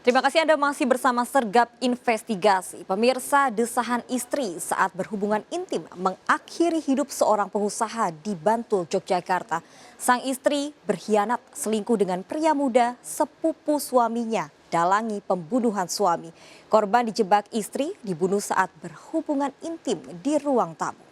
Terima kasih Anda masih bersama Sergap Investigasi. Pemirsa, desahan istri saat berhubungan intim mengakhiri hidup seorang pengusaha di Bantul, Yogyakarta. Sang istri berkhianat selingkuh dengan pria muda sepupu suaminya, dalangi pembunuhan suami. Korban dijebak istri dibunuh saat berhubungan intim di ruang tamu.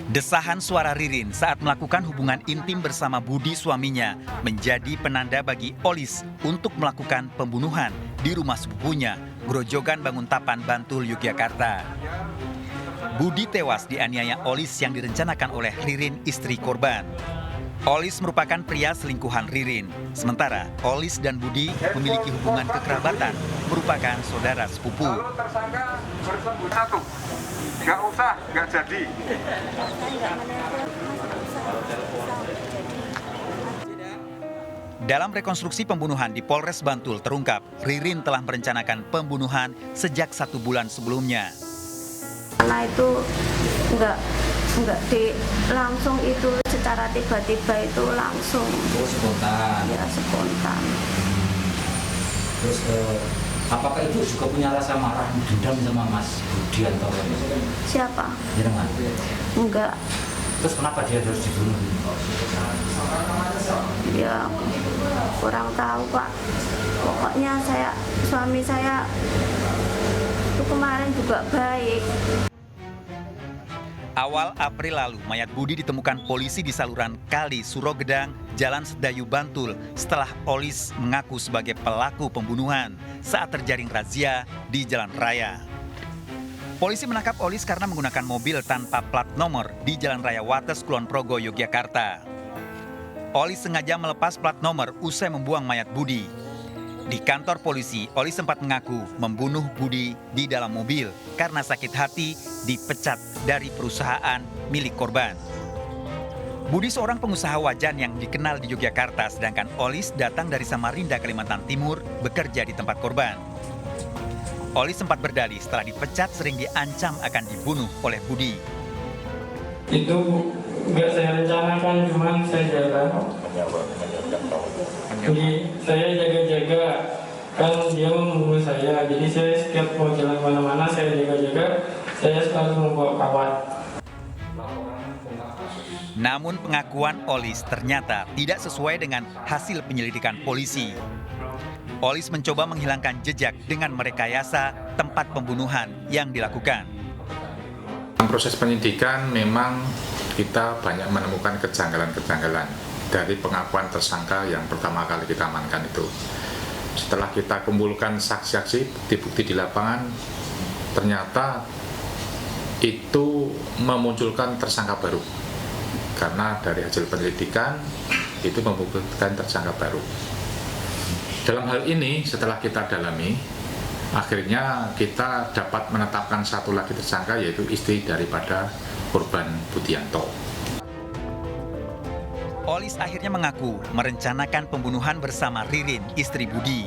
Desahan suara Ririn saat melakukan hubungan intim bersama Budi suaminya menjadi penanda bagi Olis untuk melakukan pembunuhan di rumah sepupunya, Grojogan Banguntapan, Bantul, Yogyakarta. Budi tewas dianiaya Olis yang direncanakan oleh Ririn, istri korban. Olis merupakan pria selingkuhan Ririn, sementara Olis dan Budi memiliki hubungan kekerabatan, merupakan saudara sepupu. Lalu tersangka bersembunyi satu, nggak jadi. Dalam rekonstruksi pembunuhan di Polres Bantul terungkap, Ririn telah merencanakan pembunuhan sejak 1 bulan sebelumnya. Karena itu enggak langsung itu secara tiba-tiba itu langsung. Spontan. Ya, spontan. Terus apakah itu juga punya rasa marah dendam sama Mas Budianto? Siapa? Jenengan? Enggak. Terus kenapa dia harus dibunuh? Ya, kurang tahu, Pak. Pokoknya suami saya itu kemarin juga baik. Awal April lalu, mayat Budi ditemukan polisi di saluran Kali Surogedang, Jalan Sedayu, Bantul, setelah Olis mengaku sebagai pelaku pembunuhan saat terjaring razia di jalan raya. Polisi menangkap Olis karena menggunakan mobil tanpa plat nomor di Jalan Raya Wates, Kulon Progo, Yogyakarta. Olis sengaja melepas plat nomor usai membuang mayat Budi. Di kantor polisi, Olis sempat mengaku membunuh Budi di dalam mobil karena sakit hati dipecat dari perusahaan milik korban. Budi seorang pengusaha wajan yang dikenal di Yogyakarta, sedangkan Olis datang dari Samarinda, Kalimantan Timur, bekerja di tempat korban. Olis sempat berdalih setelah dipecat sering diancam akan dibunuh oleh Budi. Itu nggak saya rencanakan, cuma saya jalan. Jadi saya jaga-jaga, kan dia membunuh saya. Jadi saya setiap mau jalan kemana-mana saya jaga-jaga, saya selalu membawa kawat. Namun pengakuan Olis ternyata tidak sesuai dengan hasil penyelidikan polisi. Olis mencoba menghilangkan jejak dengan merekayasa tempat pembunuhan yang dilakukan. Dalam proses penyidikan memang kita banyak menemukan kejanggalan-kejanggalan dari pengakuan tersangka yang pertama kali kita amankan itu. Setelah kita kumpulkan saksi-saksi, bukti-bukti di lapangan, ternyata itu memunculkan tersangka baru. Karena dari hasil penyelidikan itu membutuhkan tersangka baru. Dalam hal ini setelah kita dalami, akhirnya kita dapat menetapkan satu lagi tersangka, yaitu istri daripada korban Budianto. Olis akhirnya mengaku merencanakan pembunuhan bersama Ririn, istri Budi.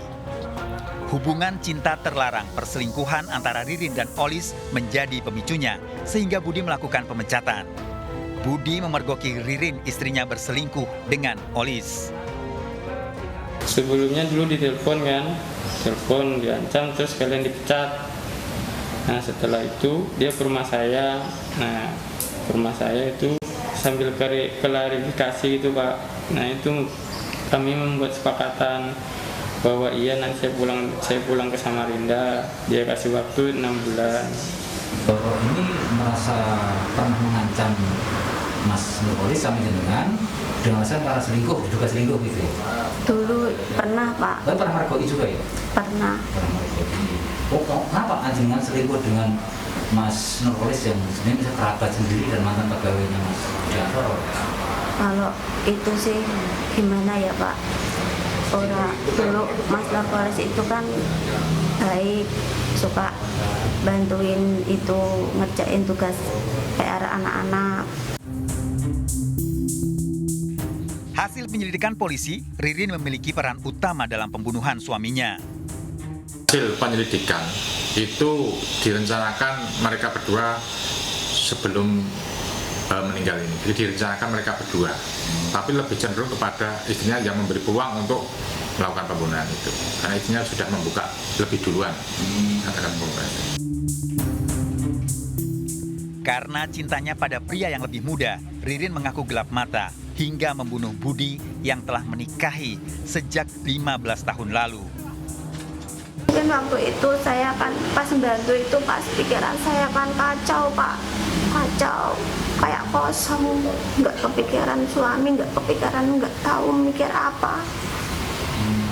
Hubungan cinta terlarang perselingkuhan antara Ririn dan Olis menjadi pemicunya, sehingga Budi melakukan pemecatan. Budi memergoki Ririn, istrinya, berselingkuh dengan Olis. Sebelumnya dulu ditelepon kan, telepon diancam terus kalian dipecat. Nah setelah itu dia ke rumah saya. Nah ke rumah saya itu sambil klarifikasi itu Pak. Nah itu kami membuat sepakatan bahwa iya nanti saya pulang ke Samarinda. Dia kasih waktu 6 bulan. Bapak ini merasa pernah mengancam Mas Olis sama jenengan dengan alasan para selingkuh, juga selingkuh gitu ya? Dulu pernah, Pak. Tapi pernah mergoi juga ya? Pernah. Pernah mergoi. Oh, kenapa jenengan selingkuh dengan Mas Nurholis yang sebenarnya bisa kerabat sendiri dan mantan pegawainya Mas Widianto? Kalau itu sih gimana ya Pak, orang dulu Mas Nurholis itu kan baik, suka bantuin itu ngerjain tugas PR anak-anak. Hasil penyelidikan polisi, Ririn memiliki peran utama dalam pembunuhan suaminya. Hasil penyelidikan itu direncanakan mereka berdua sebelum meninggal ini. Jadi direncanakan mereka berdua, tapi lebih cenderung kepada istrinya yang memberi peluang untuk melakukan pembunuhan itu, karena istrinya sudah membuka lebih duluan katakan pembunuhan itu. Karena cintanya pada pria yang lebih muda, Ririn mengaku gelap mata hingga membunuh Budi yang telah menikahi sejak 15 tahun lalu. Mungkin waktu itu saya kan pas membantu itu, pas pikiran saya kan kacau Pak, kacau, kayak kosong, nggak kepikiran suami, nggak kepikiran, nggak tahu mikir apa.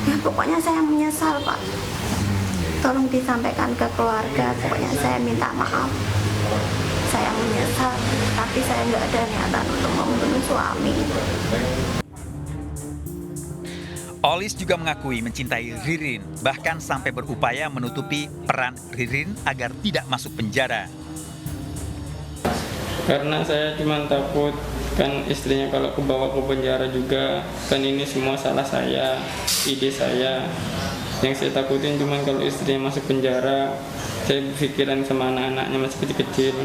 Ya pokoknya saya menyesal Pak. Tolong disampaikan ke keluarga, pokoknya saya minta maaf. Saya menyesal, tapi saya nggak ada niatan untuk membunuh suami. Olis juga mengakui mencintai Ririn, bahkan sampai berupaya menutupi peran Ririn agar tidak masuk penjara. Karena saya cuma takut kan istrinya kalau kebawa ke penjara juga, kan ini semua salah saya, ide saya. Yang saya takutin cuma kalau istrinya masuk penjara, saya berpikiran sama anak-anaknya masih kecil-kecil.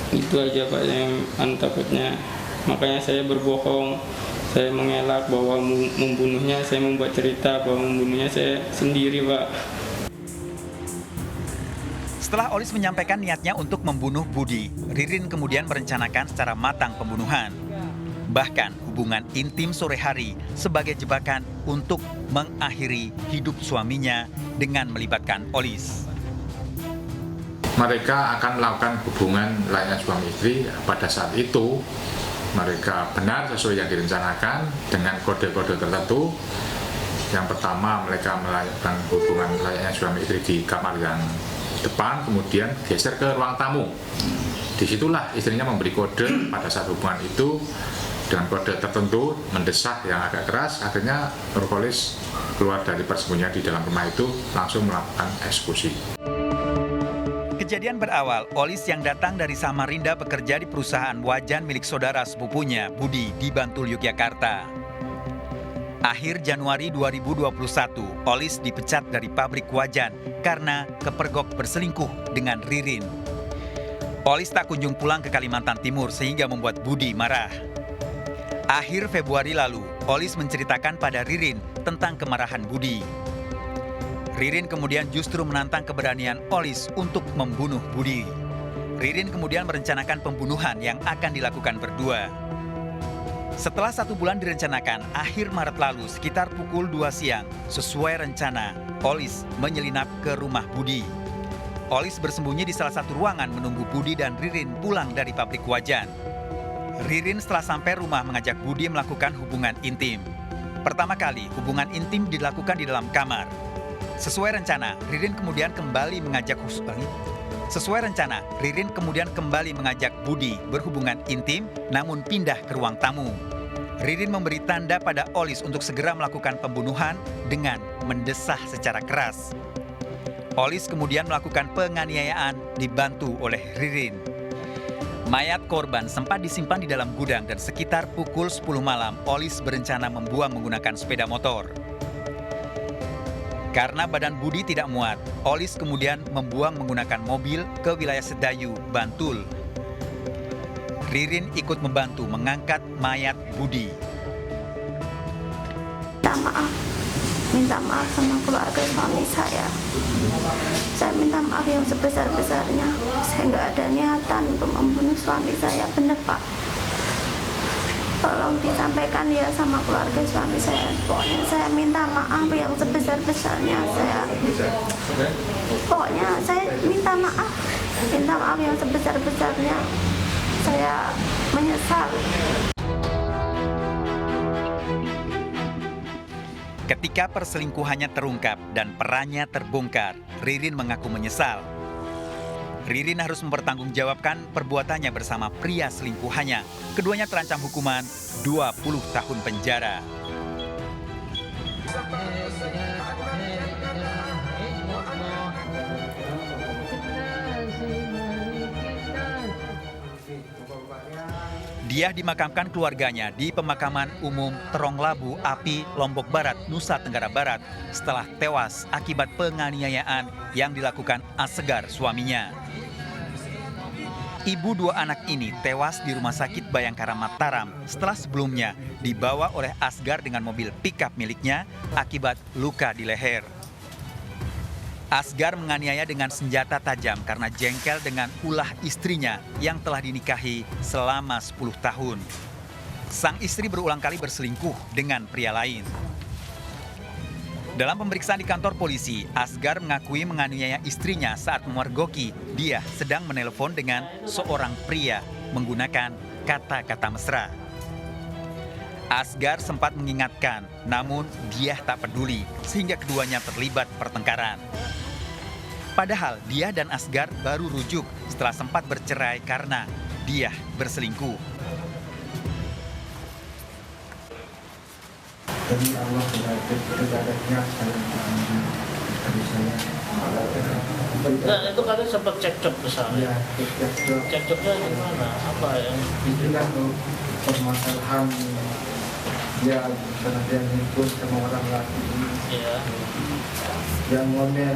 Itu aja Pak yang takutnya. Makanya saya berbohong, saya mengelak bahwa membunuhnya, saya membuat cerita bahwa membunuhnya saya sendiri Pak. Setelah Olis menyampaikan niatnya untuk membunuh Budi, Ririn kemudian merencanakan secara matang pembunuhan. Bahkan hubungan intim sore hari sebagai jebakan untuk mengakhiri hidup suaminya dengan melibatkan Olis. Mereka akan melakukan hubungan layaknya suami istri. Pada saat itu mereka benar sesuai yang direncanakan dengan kode-kode tertentu. Yang pertama, mereka melakukan hubungan layaknya suami istri di kamar yang depan, kemudian geser ke ruang tamu. Disitulah istrinya memberi kode pada saat hubungan itu dengan kode tertentu, mendesak yang agak keras. Akhirnya Nurholis keluar dari persembunyian di dalam rumah itu, langsung melakukan eksekusi. Kejadian berawal, Olis yang datang dari Samarinda bekerja di perusahaan wajan milik saudara sepupunya, Budi, di Bantul, Yogyakarta. Akhir Januari 2021, Olis dipecat dari pabrik wajan karena kepergok berselingkuh dengan Ririn. Olis tak kunjung pulang ke Kalimantan Timur sehingga membuat Budi marah. Akhir Februari lalu, Olis menceritakan pada Ririn tentang kemarahan Budi. Ririn kemudian justru menantang keberanian Olis untuk membunuh Budi. Ririn kemudian merencanakan pembunuhan yang akan dilakukan berdua. Setelah 1 bulan direncanakan, akhir Maret lalu sekitar pukul 2 siang, sesuai rencana, Olis menyelinap ke rumah Budi. Olis bersembunyi di salah satu ruangan menunggu Budi dan Ririn pulang dari pabrik wajan. Ririn setelah sampai rumah mengajak Budi melakukan hubungan intim. Pertama kali, hubungan intim dilakukan di dalam kamar. Sesuai rencana, Ririn kemudian kembali mengajak Budi berhubungan intim namun pindah ke ruang tamu. Ririn memberi tanda pada Olis untuk segera melakukan pembunuhan dengan mendesah secara keras. Olis kemudian melakukan penganiayaan dibantu oleh Ririn. Mayat korban sempat disimpan di dalam gudang dan sekitar pukul 10 malam Olis berencana membuang menggunakan sepeda motor. Karena badan Budi tidak muat, Olis kemudian membuang menggunakan mobil ke wilayah Sedayu, Bantul. Ririn ikut membantu mengangkat mayat Budi. Minta maaf sama keluarga suami saya. Saya minta maaf yang sebesar-besarnya. Saya nggak ada niatan untuk membunuh suami saya, benar Pak. Tolong disampaikan ya sama keluarga suami saya. Pokoknya saya minta maaf yang sebesar-besarnya. Pokoknya saya minta maaf yang sebesar-besarnya. Saya menyesal. Ketika perselingkuhannya terungkap dan perannya terbongkar, Ririn mengaku menyesal. Ririn harus mempertanggungjawabkan perbuatannya bersama pria selingkuhannya. Keduanya terancam hukuman 20 tahun penjara. Diah dimakamkan keluarganya di pemakaman umum Terong Labu Api, Lombok Barat, Nusa Tenggara Barat setelah tewas akibat penganiayaan yang dilakukan Asgar suaminya. Ibu dua anak ini tewas di Rumah Sakit Bayangkara Mataram setelah sebelumnya dibawa oleh Asgar dengan mobil pickup miliknya akibat luka di leher. Asgar menganiaya dengan senjata tajam karena jengkel dengan ulah istrinya yang telah dinikahi selama 10 tahun. Sang istri berulang kali berselingkuh dengan pria lain. Dalam pemeriksaan di kantor polisi, Asgar mengakui menganiaya istrinya saat memergoki dia sedang menelpon dengan seorang pria menggunakan kata-kata mesra. Asgar sempat mengingatkan, namun Diah tak peduli sehingga keduanya terlibat pertengkaran. Padahal Diah dan Asgar baru rujuk setelah sempat bercerai karena Diah berselingkuh. Demi Allah keadaannya saya dari saya. Nah, itu katanya sempat cekcok besar. Ya, cekcok. Cekcoknya gimana? Apa yang? Itulah permasalahan dia karena dia nikah sama orang laki. Iya. Yang ngomel.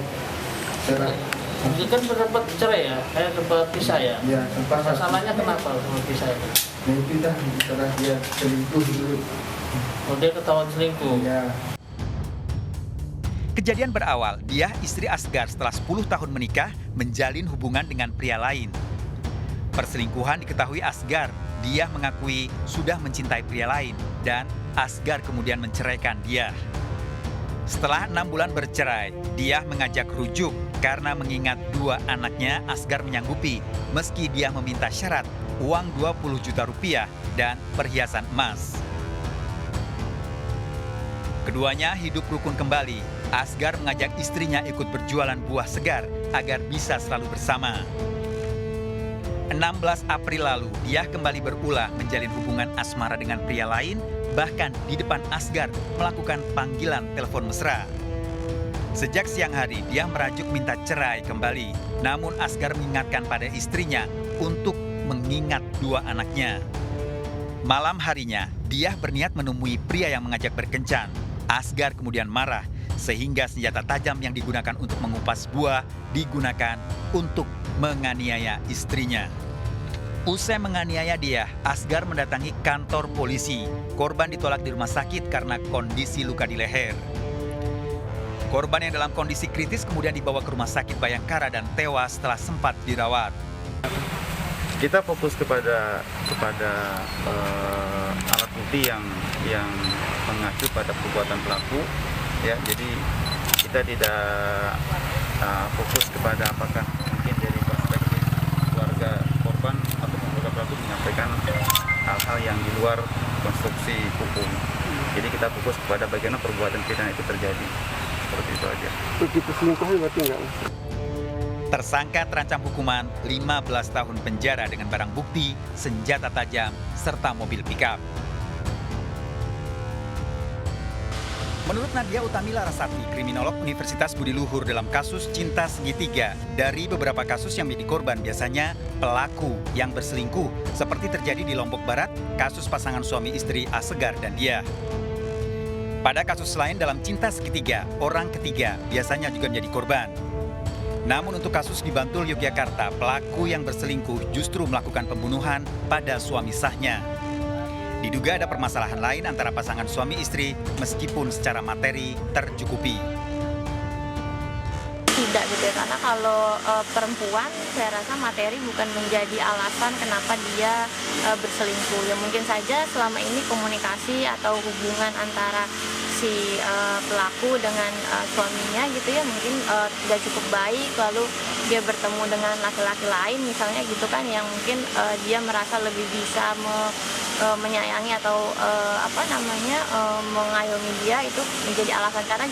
Itu kan sempat cerai ya, kayak sempat pisah ya. Ya, sempat. Masalahnya kenapa sempat pisah itu? Nah, itu dah setelah dia selingkuh dulu. Oh, dia ketahuan selingkuh. Ya. Kejadian berawal, Diah istri Asgar setelah 10 tahun menikah menjalin hubungan dengan pria lain. Perselingkuhan diketahui Asgar, Diah mengakui sudah mencintai pria lain dan Asgar kemudian menceraikan Diah. Setelah 6 bulan bercerai, Diah mengajak rujuk karena mengingat dua anaknya Asgar menyanggupi meski Diah meminta syarat uang 20 juta rupiah dan perhiasan emas. Keduanya hidup rukun kembali. Asgar mengajak istrinya ikut berjualan buah segar agar bisa selalu bersama. 16 April lalu, Diah kembali berulah menjalin hubungan asmara dengan pria lain, bahkan di depan Asgar melakukan panggilan telepon mesra. Sejak siang hari, Diah merajuk minta cerai kembali. Namun Asgar mengingatkan pada istrinya untuk mengingat dua anaknya. Malam harinya, Diah berniat menemui pria yang mengajak berkencan. Asgar kemudian marah, sehingga senjata tajam yang digunakan untuk mengupas buah digunakan untuk menganiaya istrinya. Usai menganiaya Diah, Asgar mendatangi kantor polisi. Korban ditolak di rumah sakit karena kondisi luka di leher. Korban yang dalam kondisi kritis kemudian dibawa ke Rumah Sakit Bayangkara dan tewas setelah sempat dirawat. Kita fokus kepada alat bukti yang mengacu pada perbuatan pelaku, ya. Jadi kita tidak fokus kepada apakah mungkin dari perspektif keluarga korban atau keluarga pelaku menyampaikan hal-hal yang di luar konstruksi hukum. Jadi kita fokus kepada bagaimana perbuatan pidana itu terjadi. Seperti itu aja. Begitu selingkuh berarti enggak? Tersangka terancam hukuman 15 tahun penjara dengan barang bukti, senjata tajam, serta mobil pickup. Menurut Nadia Utami Larasati, kriminolog Universitas Budi Luhur dalam kasus cinta segitiga, dari beberapa kasus yang menjadi korban biasanya pelaku yang berselingkuh, seperti terjadi di Lombok Barat, kasus pasangan suami istri Asgar dan Diah. Pada kasus lain dalam cinta segitiga, orang ketiga biasanya juga menjadi korban. Namun untuk kasus di Bantul, Yogyakarta, pelaku yang berselingkuh justru melakukan pembunuhan pada suami sahnya. Diduga ada permasalahan lain antara pasangan suami istri meskipun secara materi tercukupi. Tidak gitu ya, karena kalau perempuan saya rasa materi bukan menjadi alasan kenapa dia berselingkuh. Ya mungkin saja selama ini komunikasi atau hubungan antara si pelaku dengan suaminya gitu ya mungkin tidak cukup baik, lalu dia bertemu dengan laki-laki lain misalnya gitu kan, yang mungkin dia merasa lebih bisa menyayangi atau mengayomi dia, itu menjadi alasan, karena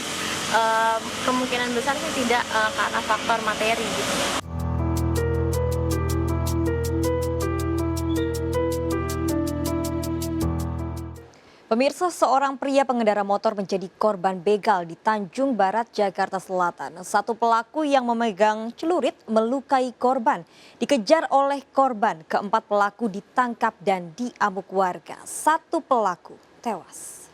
kemungkinan besar sih tidak karena faktor materi gitu. Pemirsa, seorang pria pengendara motor menjadi korban begal di Tanjung Barat, Jakarta Selatan. Satu pelaku yang memegang celurit melukai korban. Dikejar oleh korban, keempat pelaku ditangkap dan diamuk warga. Satu pelaku tewas.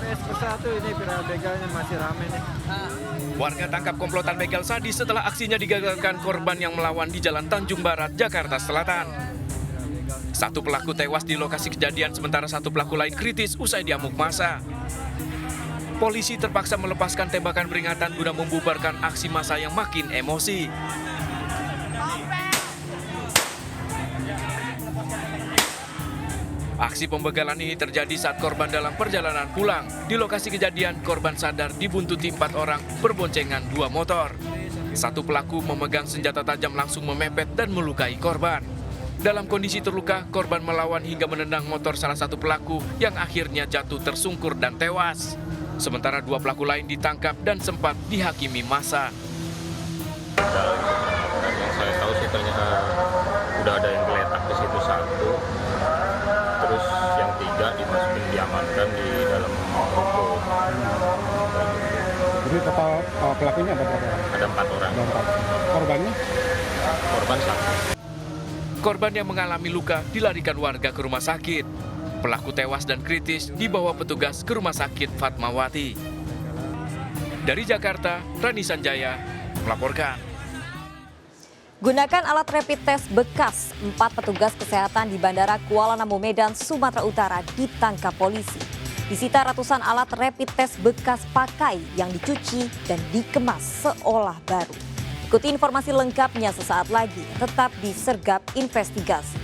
PS1 ini viral begalnya masih rame nih. Warga tangkap komplotan begal sadis setelah aksinya digagalkan korban yang melawan di Jalan Tanjung Barat, Jakarta Selatan. Satu pelaku tewas di lokasi kejadian sementara satu pelaku lain kritis usai diamuk massa. Polisi terpaksa melepaskan tembakan peringatan guna membubarkan aksi massa yang makin emosi. Aksi pembegalan ini terjadi saat korban dalam perjalanan pulang. Di lokasi kejadian, korban sadar dibuntuti 4 orang berboncengan 2 motor. Satu pelaku memegang senjata tajam langsung memepet dan melukai korban. Dalam kondisi terluka, korban melawan hingga menendang motor salah satu pelaku yang akhirnya jatuh tersungkur dan tewas. Sementara 2 pelaku lain ditangkap dan sempat dihakimi massa. Yang saya tahu sih ternyata udah ada yang geletak di situ 1. Terus yang 3 dimasukin diamankan di dalam ruko. Jadi total pelakunya ada berapa? Ada 4 orang. Korbannya? Korban 1. Korban yang mengalami luka dilarikan warga ke rumah sakit. Pelaku tewas dan kritis dibawa petugas ke rumah sakit Fatmawati. Dari Jakarta, Rani Sanjaya melaporkan. Gunakan alat rapid test bekas. 4 petugas kesehatan di Bandara Kuala Namu, Medan, Sumatera Utara ditangkap polisi. Disita ratusan alat rapid test bekas pakai yang dicuci dan dikemas seolah baru. Ikuti informasi lengkapnya sesaat lagi, tetap di Sergap Investigasi.